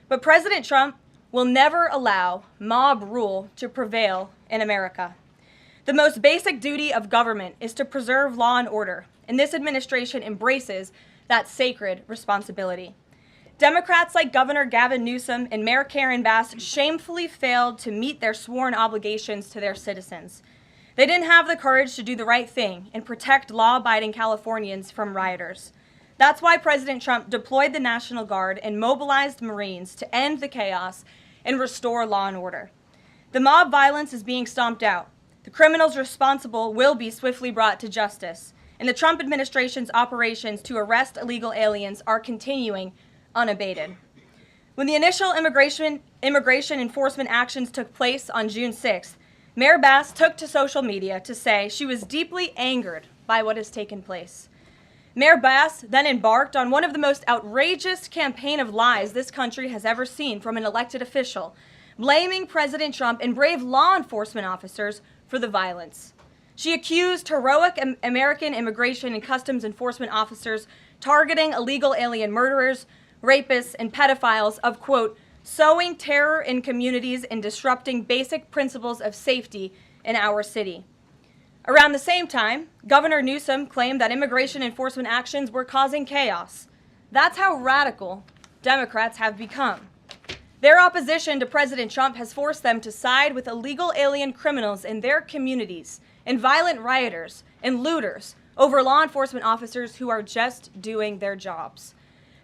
But President Trump will never allow mob rule to prevail in America. The most basic duty of government is to preserve law and order, and this administration embraces that sacred responsibility. Democrats like Governor Gavin Newsom and Mayor Karen Bass shamefully failed to meet their sworn obligations to their citizens. They didn't have the courage to do the right thing and protect law-abiding Californians from rioters. That's why President Trump deployed the National Guard and mobilized Marines to end the chaos and restore law and order. The mob violence is being stomped out. The criminals responsible will be swiftly brought to justice, and the Trump administration's operations to arrest illegal aliens are continuing unabated. When the initial immigration enforcement actions took place on June 6th, Mayor Bass took to social media to say she was deeply angered by what has taken place. Mayor Bass then embarked on one of the most outrageous campaign of lies this country has ever seen from an elected official, blaming President Trump and brave law enforcement officers for the violence. She accused heroic American immigration and customs enforcement officers targeting illegal alien murderers, rapists, and pedophiles of, quote, sowing terror in communities and disrupting basic principles of safety in our city. Around the same time, Governor Newsom claimed that immigration enforcement actions were causing chaos. That's how radical Democrats have become. Their opposition to President Trump has forced them to side with illegal alien criminals in their communities and violent rioters and looters over law enforcement officers who are just doing their jobs.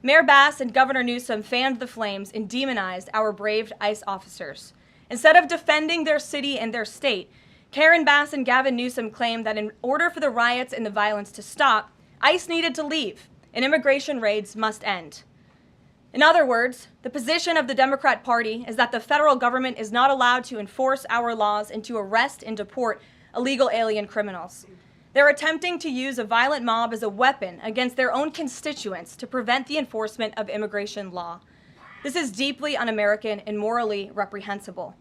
Mayor Bass and Governor Newsom fanned the flames and demonized our brave ICE officers. Instead of defending their city and their state, Karen Bass and Gavin Newsom claimed that in order for the riots and the violence to stop, ICE needed to leave and immigration raids must end. In other words, the position of the Democrat Party is that the federal government is not allowed to enforce our laws and to arrest and deport illegal alien criminals. They're attempting to use a violent mob as a weapon against their own constituents to prevent the enforcement of immigration law. This is deeply un-American and morally reprehensible.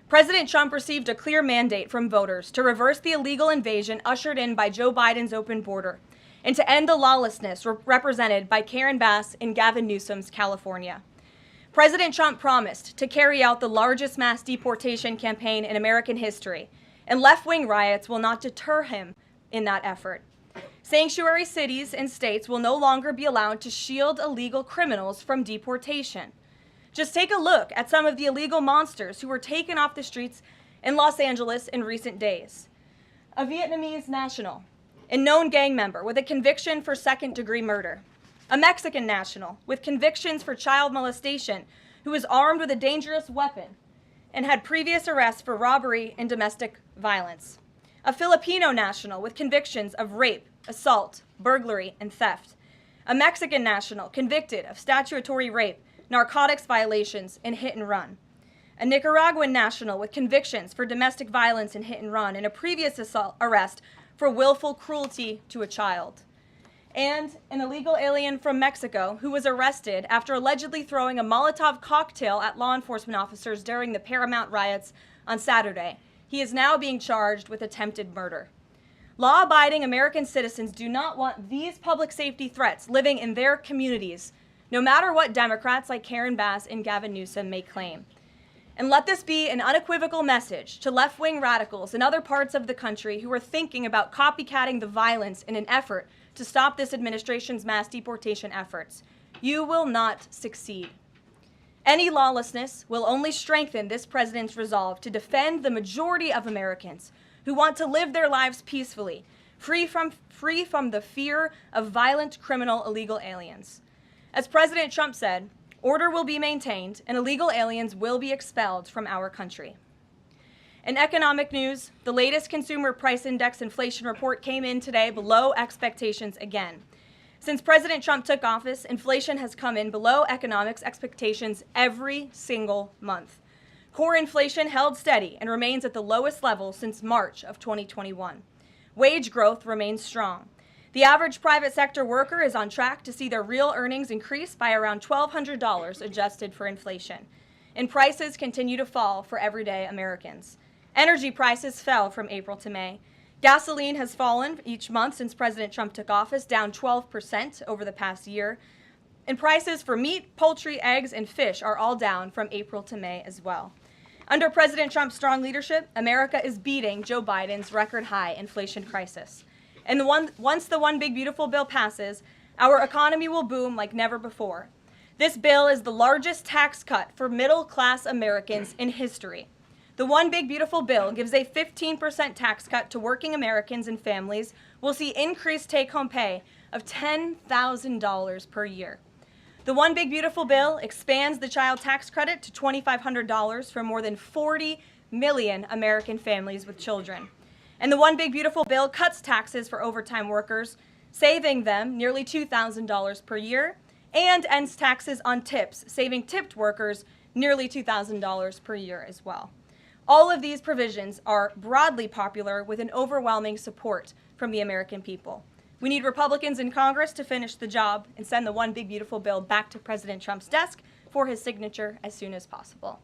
President Trump received a clear mandate from voters to reverse the illegal invasion ushered in by Joe Biden's open border and to end the lawlessness represented by Karen Bass and Gavin Newsom's California. President Trump promised to carry out the largest mass deportation campaign in American history, and left-wing riots will not deter him in that effort. Sanctuary cities and states will no longer be allowed to shield illegal criminals from deportation. Just take a look at some of the illegal monsters who were taken off the streets in Los Angeles in recent days. A Vietnamese national, a known gang member with a conviction for second-degree murder. A Mexican national with convictions for child molestation who was armed with a dangerous weapon and had previous arrests for robbery and domestic violence. A Filipino national with convictions of rape, assault, burglary, and theft. A Mexican national convicted of statutory rape, narcotics violations, and hit and run. A Nicaraguan national with convictions for domestic violence and hit and run and a previous arrest for willful cruelty to a child. And an illegal alien from Mexico who was arrested after allegedly throwing a Molotov cocktail at law enforcement officers during the Paramount riots on Saturday. He is now being charged with attempted murder. Law-abiding American citizens do not want these public safety threats living in their communities, no matter what Democrats like Karen Bass and Gavin Newsom may claim. And let this be an unequivocal message to left-wing radicals in other parts of the country who are thinking about copycatting the violence in an effort to stop this administration's mass deportation efforts. You will not succeed. Any lawlessness will only strengthen this president's resolve to defend the majority of Americans who want to live their lives peacefully, free from the fear of violent criminal illegal aliens. As President Trump said, order will be maintained and illegal aliens will be expelled from our country. In economic news, the latest Consumer Price Index inflation report came in today below expectations again. Since President Trump took office, inflation has come in below economics expectations every single month. Core inflation held steady and remains at the lowest level since March of 2021. Wage growth remains strong. The average private sector worker is on track to see their real earnings increase by around $1,200 adjusted for inflation. And prices continue to fall for everyday Americans. Energy prices fell from April to May. Gasoline has fallen each month since President Trump took office, down 12% over the past year. And prices for meat, poultry, eggs, and fish are all down from April to May as well. Under President Trump's strong leadership, America is beating Joe Biden's record-high inflation crisis. And once the One Big Beautiful Bill passes, our economy will boom like never before. This bill is the largest tax cut for middle-class Americans in history. The One Big Beautiful Bill gives a 15% tax cut to working Americans and families will see increased take-home pay of $10,000 per year. The One Big Beautiful Bill expands the child tax credit to $2,500 for more than 40 million American families with children. And the One Big Beautiful Bill cuts taxes for overtime workers, saving them nearly $2,000 per year, and ends taxes on tips, saving tipped workers nearly $2,000 per year as well. All of these provisions are broadly popular with an overwhelming support from the American people. We need Republicans in Congress to finish the job and send the One Big Beautiful Bill back to President Trump's desk for his signature as soon as possible.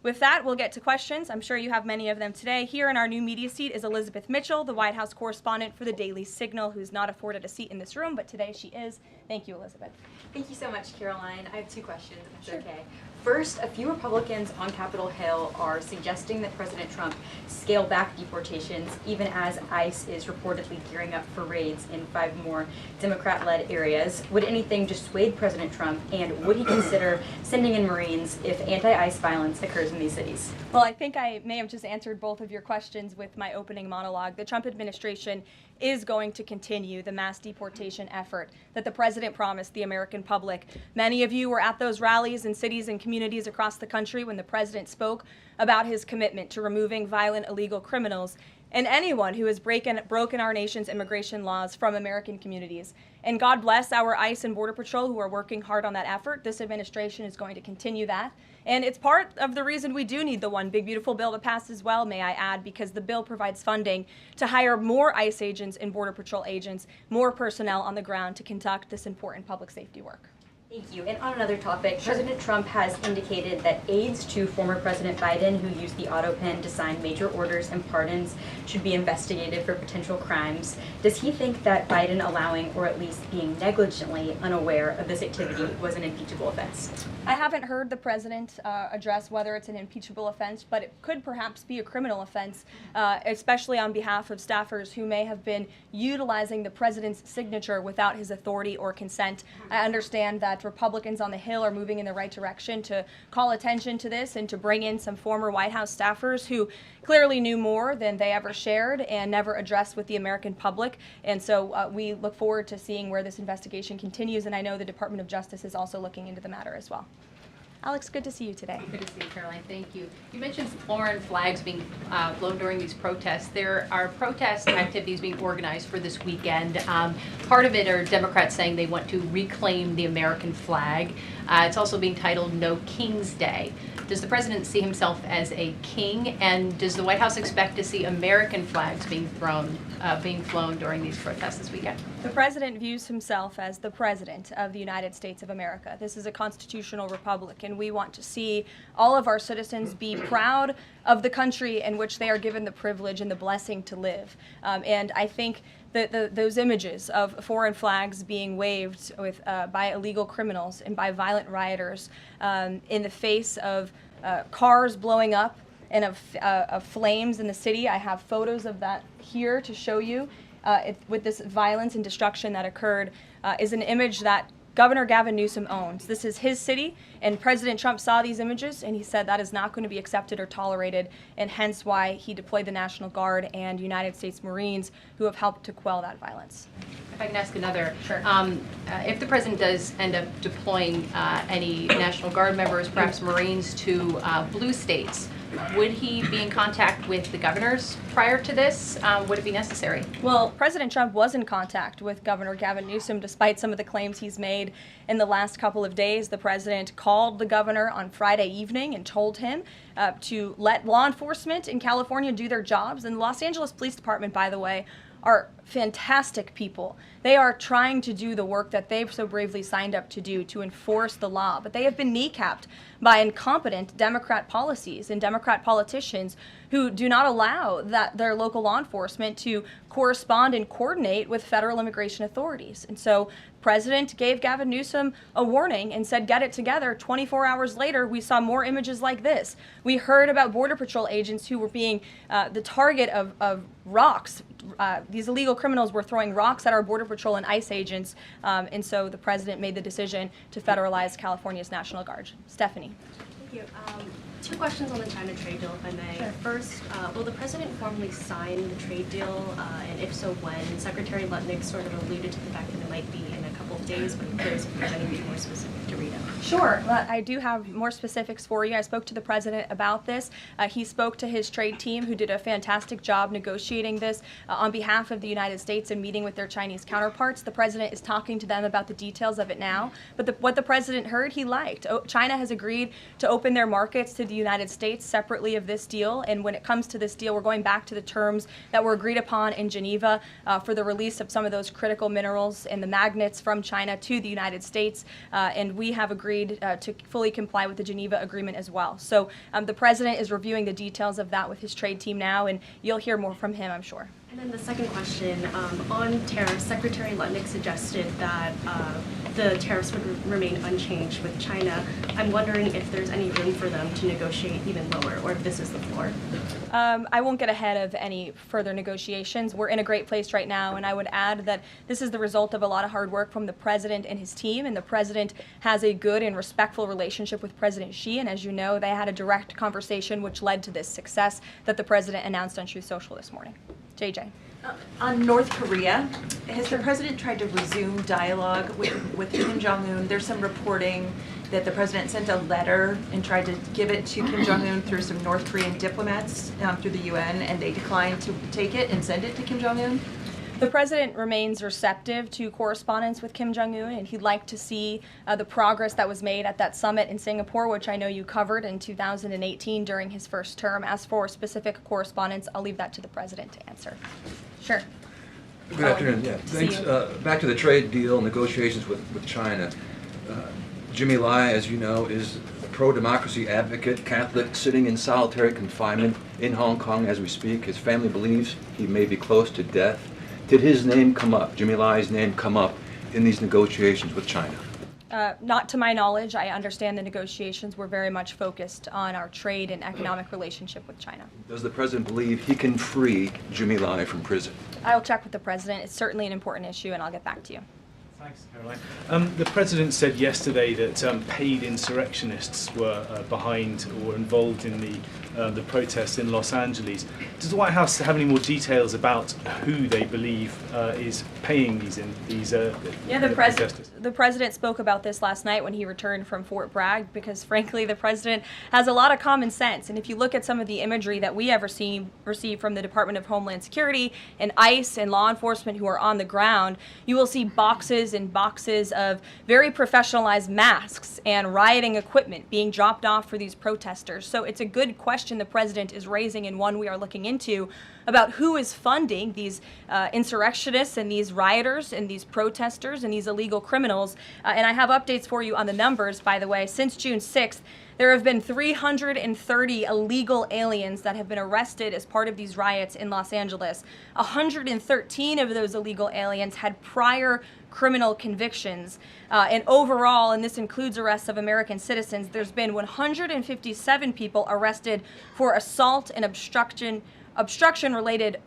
With that, we'll get to questions. I'm sure you have many of them today. Here in our new media seat is Elizabeth Mitchell, the White House correspondent for the Daily Signal, who's not afforded a seat in this room, but today she is. Thank you, Elizabeth. Thank you so much, Caroline. I have two questions, if Sure. it's okay. First, a few Republicans on Capitol Hill are suggesting that President Trump scale back deportations, even as ICE is reportedly gearing up for raids in 5 more Democrat-led areas. Would anything dissuade President Trump, and would he consider sending in Marines if anti-ICE violence occurs in these cities? Well, I think I may have just answered both of your questions with my opening monologue. The Trump administration is going to continue the mass deportation effort that the president promised the American public. Many of you were at those rallies in cities and communities across the country when the president spoke about his commitment to removing violent illegal criminals and anyone who has broken our nation's immigration laws from American communities. And God bless our ICE and Border Patrol who are working hard on that effort. This administration is going to continue that. And it's part of the reason we do need the One Big Beautiful Bill to pass as well, may I add, because the bill provides funding to hire more ICE agents and Border Patrol agents, more personnel on the ground to conduct this important public safety work. Thank you. And on another topic, President Trump has indicated that aides to former President Biden who used the autopen to sign major orders and pardons should be investigated for potential crimes. Does he think that Biden allowing, or at least being negligently unaware of this activity, was an impeachable offense? I haven't heard the president address whether it's an impeachable offense, but it could perhaps be a criminal offense, especially on behalf of staffers who may have been utilizing the president's signature without his authority or consent. I understand that Republicans on the Hill are moving in the right direction to call attention to this and to bring in some former White House staffers who clearly knew more than they ever shared and never addressed with the American public. And so we look forward to seeing where this investigation continues, and I know the Department of Justice is also looking into the matter as well. Alex, good to see you today. Good to see you, Caroline. Thank you. You mentioned foreign flags being blown during these protests. There are protest activities being organized for this weekend. Part of it are Democrats saying they want to reclaim the American flag. It's also being titled No King's Day. Does the president see himself as a king, and does the White House expect to see American flags being flown during these protests this weekend? The president views himself as the president of the United States of America. This is a constitutional republic, and we want to see all of our citizens be proud of the country in which they are given the privilege and the blessing to live. And I think that those images of foreign flags being waved by illegal criminals and by violent rioters in the face of cars blowing up and of flames in the city. I have photos of that here to show you. With this violence and destruction that occurred is an image that Governor Gavin Newsom owns. This is his city, and President Trump saw these images, and he said that is not going to be accepted or tolerated, and hence why he deployed the National Guard and United States Marines who have helped to quell that violence. If I can ask another. Sure. If the president does end up deploying any National Guard members, perhaps Marines, to blue states, would he be in contact with the governors prior to this? Would it be necessary? Well, President Trump was in contact with Governor Gavin Newsom despite some of the claims he's made in the last couple of days. The president called the governor on Friday evening and told him to let law enforcement in California do their jobs. And the Los Angeles Police Department, by the way, are fantastic people. They are trying to do the work that they've so bravely signed up to do to enforce the law, but they have been kneecapped by incompetent Democrat policies and Democrat politicians who do not allow their local law enforcement to correspond and coordinate with federal immigration authorities. And so the president gave Gavin Newsom a warning and said, get it together. 24 hours later, we saw more images like this. We heard about Border Patrol agents who were being the target of rocks. These illegal criminals were throwing rocks at our Border Patrol and ICE agents, and so the president made the decision to federalize California's National Guard. Stephanie. Thank you. Two questions on the China trade deal, if I may. Sure. First, will the president formally sign the trade deal, and if so, when? Secretary Lutnick sort of alluded to the fact that it might be in a couple of days, but I'm curious if there's anything more specific to read out. Sure. Well, I do have more specifics for you. I spoke to the president about this. He spoke to his trade team, who did a fantastic job negotiating this on behalf of the United States and meeting with their Chinese counterparts. The president is talking to them about the details of it now. But what the president heard, he liked. China has agreed to open their markets to the United States separately of this deal. And when it comes to this deal, we're going back to the terms that were agreed upon in Geneva for the release of some of those critical minerals and the magnets from China to the United States. And we have agreed to fully comply with the Geneva Agreement as well. So the president is reviewing the details of that with his trade team now, and you'll hear more from him, I'm sure. And then the second question, on tariffs, Secretary Lutnick suggested that the tariffs would remain unchanged with China. I'm wondering if there's any room for them to negotiate even lower, or if this is the floor. I won't get ahead of any further negotiations. We're in a great place right now, and I would add that this is the result of a lot of hard work from the president and his team, and the president has a good and respectful relationship with President Xi, and as you know, they had a direct conversation which led to this success that the president announced on Truth Social this morning. JJ. On North Korea, has the president tried to resume dialogue with Kim Jong-un? There's some reporting that the president sent a letter and tried to give it to Kim Jong-un through some North Korean diplomats through the UN, and they declined to take it and send it to Kim Jong-un. The president remains receptive to correspondence with Kim Jong-un, and he'd like to see the progress that was made at that summit in Singapore, which I know you covered in 2018 during his first term. As for specific correspondence, I'll leave that to the president to answer. Sure. Good afternoon. Yeah, thanks. Back to the trade deal negotiations with China. Jimmy Lai, as you know, is a pro-democracy advocate, Catholic, sitting in solitary confinement in Hong Kong as we speak. His family believes he may be close to death. Did his name come up, Jimmy Lai's name come up in these negotiations with China? Not to my knowledge. I understand the negotiations were very much focused on our trade and economic relationship with China. Does the president believe he can free Jimmy Lai from prison? I'll check with the president. It's certainly an important issue, and I'll get back to you. Thanks, Karoline. The president said yesterday that paid insurrectionists were behind or involved in the protests in Los Angeles. Does the White House have any more details about who they believe is paying these protesters? The president spoke about this last night when he returned from Fort Bragg, because frankly the president has a lot of common sense, and if you look at some of the imagery that we have received from the Department of Homeland Security and ICE and law enforcement who are on the ground, you will see boxes and boxes of very professionalized masks and rioting equipment being dropped off for these protesters. So it's a good question the president is raising, and one we are looking into, about who is funding these insurrectionists and these rioters and these protesters and these illegal criminals. And I have updates for you on the numbers, by the way. Since June 6th, there have been 330 illegal aliens that have been arrested as part of these riots in Los Angeles. 113 of those illegal aliens had prior criminal convictions. And overall, and this includes arrests of American citizens, there's been 157 people arrested for assault and obstruction-related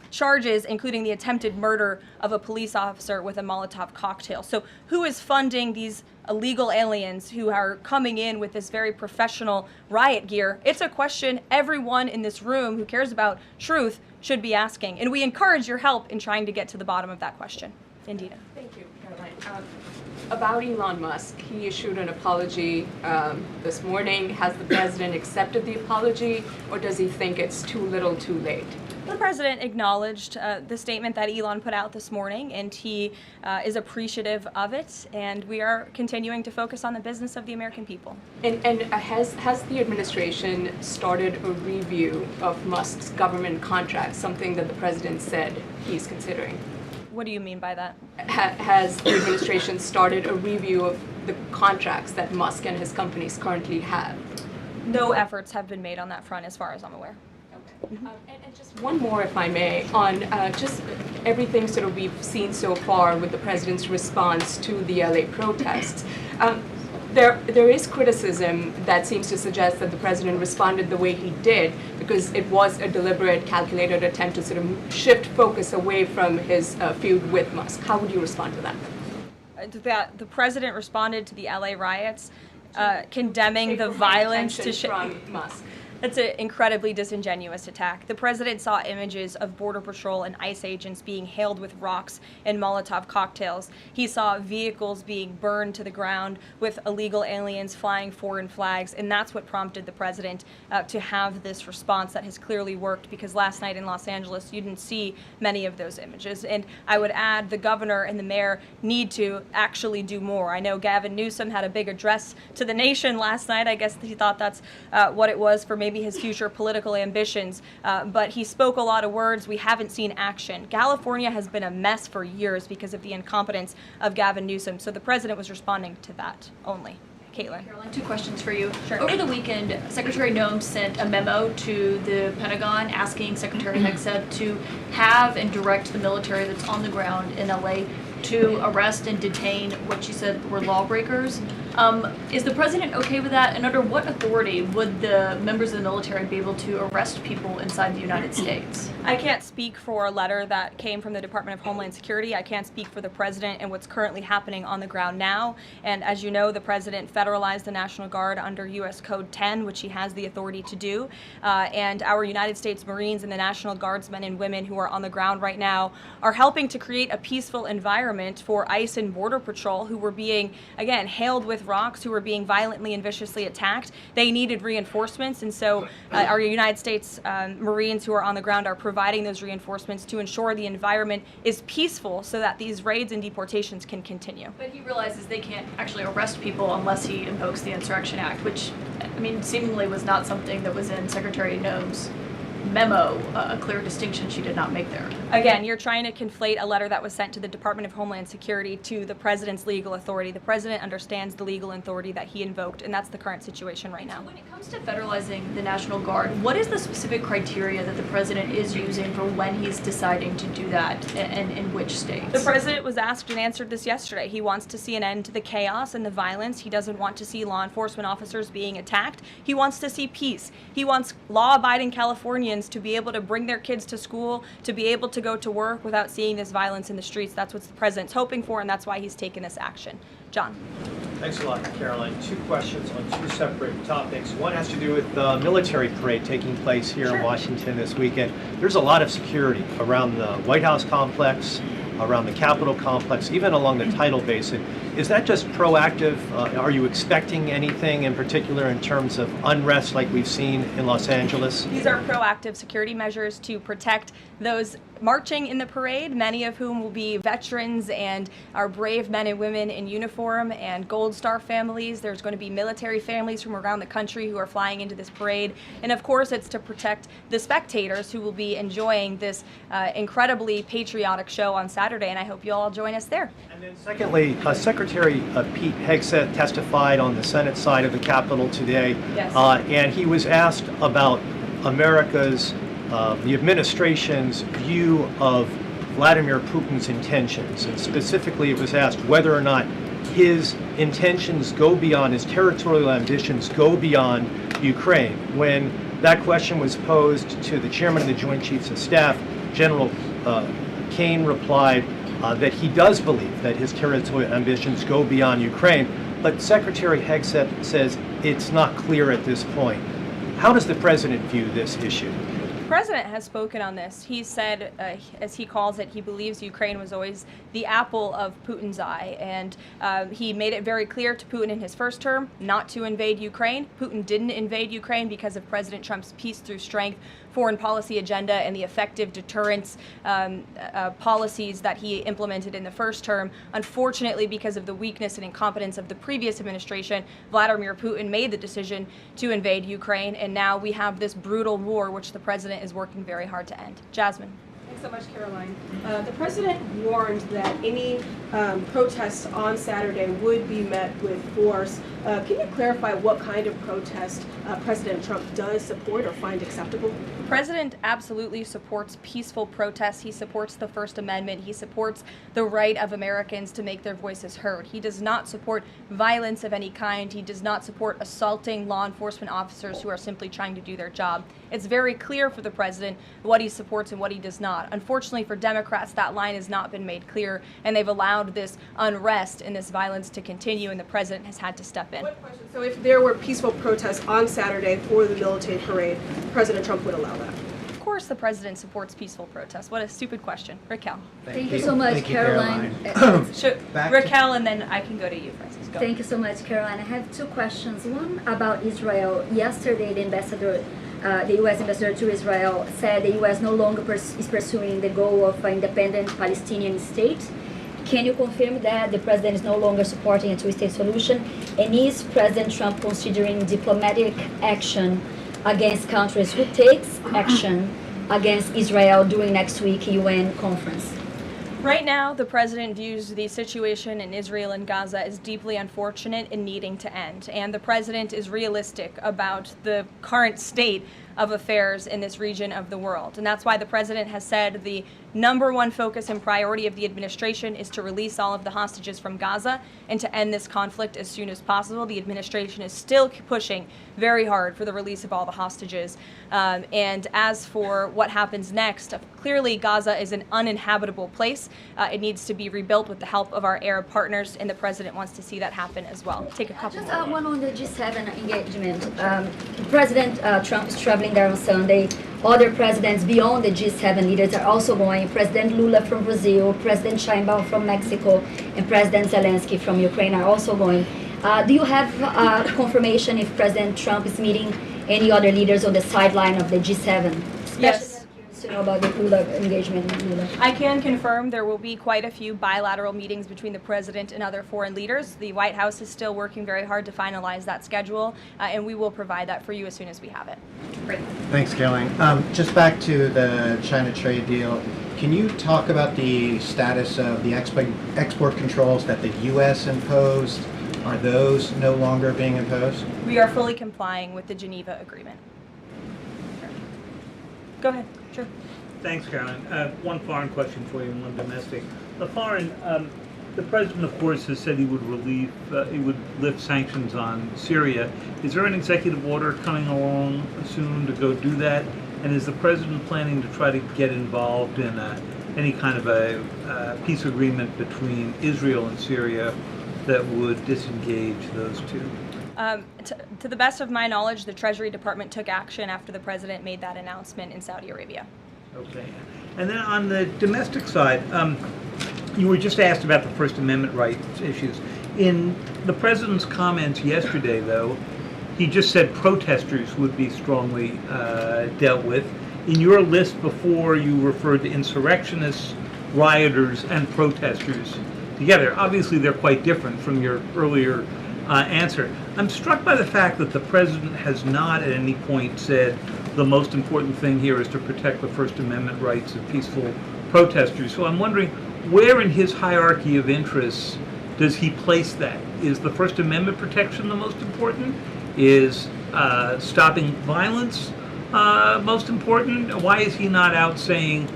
charges, including the attempted murder of a police officer with a Molotov cocktail. So who is funding these illegal aliens who are coming in with this very professional riot gear? It's a question everyone in this room who cares about truth should be asking. And we encourage your help in trying to get to the bottom of that question. Indita. Thank you, Caroline. About Elon Musk, he issued an apology this morning. Has the president accepted the apology, or does he think it's too little too late? The president acknowledged the statement that Elon put out this morning, and he is appreciative of it, and we are continuing to focus on the business of the American people. And has the administration started a review of Musk's government contracts, something that the president said he's considering? What do you mean by that? Has the administration started a review of the contracts that Musk and his companies currently have? No efforts have been made on that front as far as I'm aware. And just one more, if I may, on just everything sort of we've seen so far with the president's response to the LA protests. There is criticism that seems to suggest that the president responded the way he did because it was a deliberate, calculated attempt to sort of shift focus away from his feud with Musk. How would you respond to that? That the president responded to the LA riots, condemning the violence to from Musk. That's an incredibly disingenuous attack. The president saw images of Border Patrol and ICE agents being hailed with rocks and Molotov cocktails. He saw vehicles being burned to the ground with illegal aliens flying foreign flags, and that's what prompted the president to have this response that has clearly worked, because last night in Los Angeles, you didn't see many of those images. And I would add the governor and the mayor need to actually do more. I know Gavin Newsom had a big address to the nation last night. I guess he thought that's what it was for maybe his future political ambitions, but he spoke a lot of words. We haven't seen action. California has been a mess for years because of the incompetence of Gavin Newsom, so the president was responding to that only. Caitlin. Karoline, 2 questions for you. Sure. Over the weekend, Secretary Noem sent a memo to the Pentagon asking Secretary Hegseth to have and direct the military that's on the ground in LA to arrest and detain what she said were lawbreakers. Is the president okay with that? And under what authority would the members of the military be able to arrest people inside the United States? I can't speak for a letter that came from the Department of Homeland Security. I can't speak for the president and what's currently happening on the ground now. And as you know, the president federalized the National Guard under U.S. Code 10, which he has the authority to do. And our United States Marines and the National Guardsmen and women who are on the ground right now are helping to create a peaceful environment for ICE and Border Patrol, who were being, again, hailed with rocks, who were being violently and viciously attacked. They needed reinforcements, and so our United States Marines who are on the ground are providing those reinforcements to ensure the environment is peaceful so that these raids and deportations can continue. But he realizes they can't actually arrest people unless he invokes the Insurrection Act, which, I mean, seemingly was not something that was in Secretary Noem's memo, a clear distinction she did not make there. Again, you're trying to conflate a letter that was sent to the Department of Homeland Security to the president's legal authority. The president understands the legal authority that he invoked, and that's the current situation right now. When it comes to federalizing the National Guard, what is the specific criteria that the president is using for when he's deciding to do that, and in which states? The president was asked and answered this yesterday. He wants to see an end to the chaos and the violence. He doesn't want to see law enforcement officers being attacked. He wants to see peace. He wants law-abiding Californians to be able to bring their kids to school, to be able to go to work without seeing this violence in the streets. That's what the president's hoping for, and that's why he's taken this action. John. Thanks a lot, Caroline. 2 questions on 2 separate topics. One has to do with the military parade taking place here in Washington this weekend. There's a lot of security around the White House complex, around the Capitol complex, even along the tidal basin. Is that just proactive? Are you expecting anything in particular in terms of unrest like we've seen in Los Angeles? These are proactive security measures to protect those marching in the parade, many of whom will be veterans and our brave men and women in uniform and Gold Star families. There's going to be military families from around the country who are flying into this parade. And of course, it's to protect the spectators who will be enjoying this incredibly patriotic show on Saturday, and I hope you all join us there. And then secondly, Secretary Pete Hegseth testified on the Senate side of the Capitol today, Yes. And he was asked about America's, the administration's view of Vladimir Putin's intentions. And specifically, it was asked whether or not his intentions go beyond, his territorial ambitions go beyond Ukraine. When that question was posed to the chairman of the Joint Chiefs of Staff, General Kane replied that he does believe that his territorial ambitions go beyond Ukraine, but Secretary Hegseth says it's not clear at this point. How does the president view this issue? The president has spoken on this. He said, as he calls it, he believes Ukraine was always the apple of Putin's eye. And he made it very clear to Putin in his first term not to invade Ukraine. Putin didn't invade Ukraine because of President Trump's peace through strength foreign policy agenda and the effective deterrence policies that he implemented in the first term. Unfortunately, because of the weakness and incompetence of the previous administration, Vladimir Putin made the decision to invade Ukraine, and now we have this brutal war which the president is working very hard to end. Jasmine. Thanks so much, Caroline. The president warned that any protests on Saturday would be met with force. Can you clarify what kind of protest President Trump does support or find acceptable? The president absolutely supports peaceful protests. He supports the First Amendment. He supports the right of Americans to make their voices heard. He does not support violence of any kind. He does not support assaulting law enforcement officers who are simply trying to do their job. It's very clear for the president what he supports and what he does not. Unfortunately for Democrats, that line has not been made clear, and they've allowed this unrest and this violence to continue, and the president has had to step in. One question. So if there were peaceful protests on Saturday for the militant parade, President Trump would allow that? Of course the president supports peaceful protests. What a stupid question. Raquel. Thank you so much, Thank you, Caroline. Raquel, and then I can go to you, Francis. Go. Thank you so much, Caroline. I have two questions. One about Israel. Yesterday, the U.S. ambassador to Israel said the U.S. no longer is pursuing the goal of an independent Palestinian state. Can you confirm that the president is no longer supporting a two-state solution? And is President Trump considering diplomatic action against countries who takes action against Israel during next week UN conference? Right now, the president views the situation in Israel and Gaza as deeply unfortunate and needing to end. And the president is realistic about the current state of affairs in this region of the world. And that's why the president has said the number one focus and priority of the administration is to release all of the hostages from Gaza and to end this conflict as soon as possible. The administration is still pushing very hard for the release of all the hostages. And as for what happens next, clearly Gaza is an uninhabitable place. It needs to be rebuilt with the help of our Arab partners, and the president wants to see that happen as well. Take a couple Just more. one on the G7 engagement. President Trump is traveling there on Sunday. Other presidents beyond the G7 leaders are also going. President Lula from Brazil, President Sheinbaum from Mexico, and President Zelensky from Ukraine are also going. Do you have confirmation if President Trump is meeting any other leaders on the sideline of the G7? Yes. To know about the Lula engagement with Lula. I can confirm there will be quite a few bilateral meetings between the president and other foreign leaders. The White House is still working very hard to finalize that schedule, and we will provide that for you as soon as we have it. Great. Thanks, Karoline. Just back to the China trade deal, can you talk about the status of the export controls that the U.S. imposed? Are those no longer being imposed? We are fully complying with the Geneva Agreement. Go ahead. Sure. Thanks, Caroline. One foreign question for you and one domestic. The foreign, the president, of course, has said he would lift sanctions on Syria. Is there an executive order coming along soon to go do that? And is the president planning to try to get involved in any kind of a peace agreement between Israel and Syria that would disengage those two? To the best of my knowledge, the Treasury Department took action after the president made that announcement in Saudi Arabia. Okay. And then on the domestic side, you were just asked about the First Amendment rights issues. In the president's comments yesterday, though, he just said protesters would be strongly dealt with. In your list before, you referred to insurrectionists, rioters, and protesters together. Obviously, they're quite different from your earlier answer. I'm struck by the fact that the president has not at any point said the most important thing here is to protect the First Amendment rights of peaceful protesters. So I'm wondering, where in his hierarchy of interests does he place that? Is the First Amendment protection the most important? Is stopping violence most important? Why is he not out saying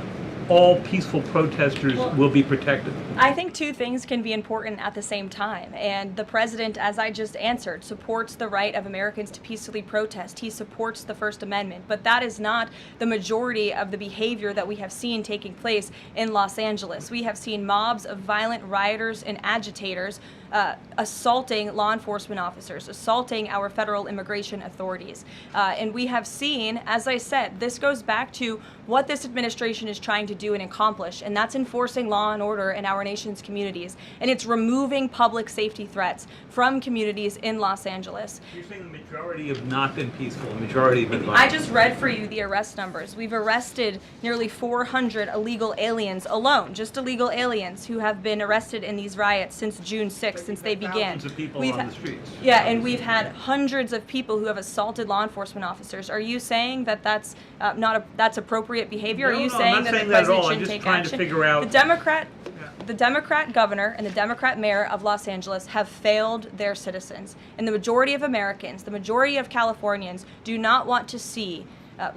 all peaceful protesters will be protected? I think two things can be important at the same time. And the president, as I just answered, supports the right of Americans to peacefully protest. He supports the First Amendment. But that is not the majority of the behavior that we have seen taking place in Los Angeles. We have seen mobs of violent rioters and agitators assaulting law enforcement officers, assaulting our federal immigration authorities. And we have seen, as I said, this goes back to what this administration is trying to do and accomplish, and that's enforcing law and order in our nation's communities. And it's removing public safety threats from communities in Los Angeles. You're saying the majority have not been peaceful, the majority have been violent. I just read for you the arrest numbers. We've arrested nearly 400 illegal aliens alone, just illegal aliens who have been arrested in these riots since June 6th, since they began. Thousands of people on the streets. Yeah, and we've had hundreds of people who have assaulted law enforcement officers. Are you saying that that's that's appropriate behavior? No, Are you no, saying I'm not that saying the that at president all. I'm shouldn't just take trying to action? figure out- The Democrat governor and the Democrat mayor of Los Angeles have failed their citizens. And the majority of Americans, the majority of Californians do not want to see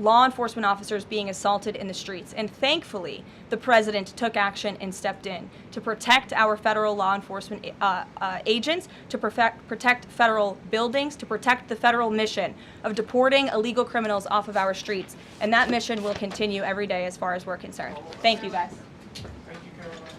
law enforcement officers being assaulted in the streets. And thankfully, the president took action and stepped in to protect our federal law enforcement agents, to protect federal buildings, to protect the federal mission of deporting illegal criminals off of our streets. And that mission will continue every day as far as we're concerned. Thank you, guys. Thank you, Karoline.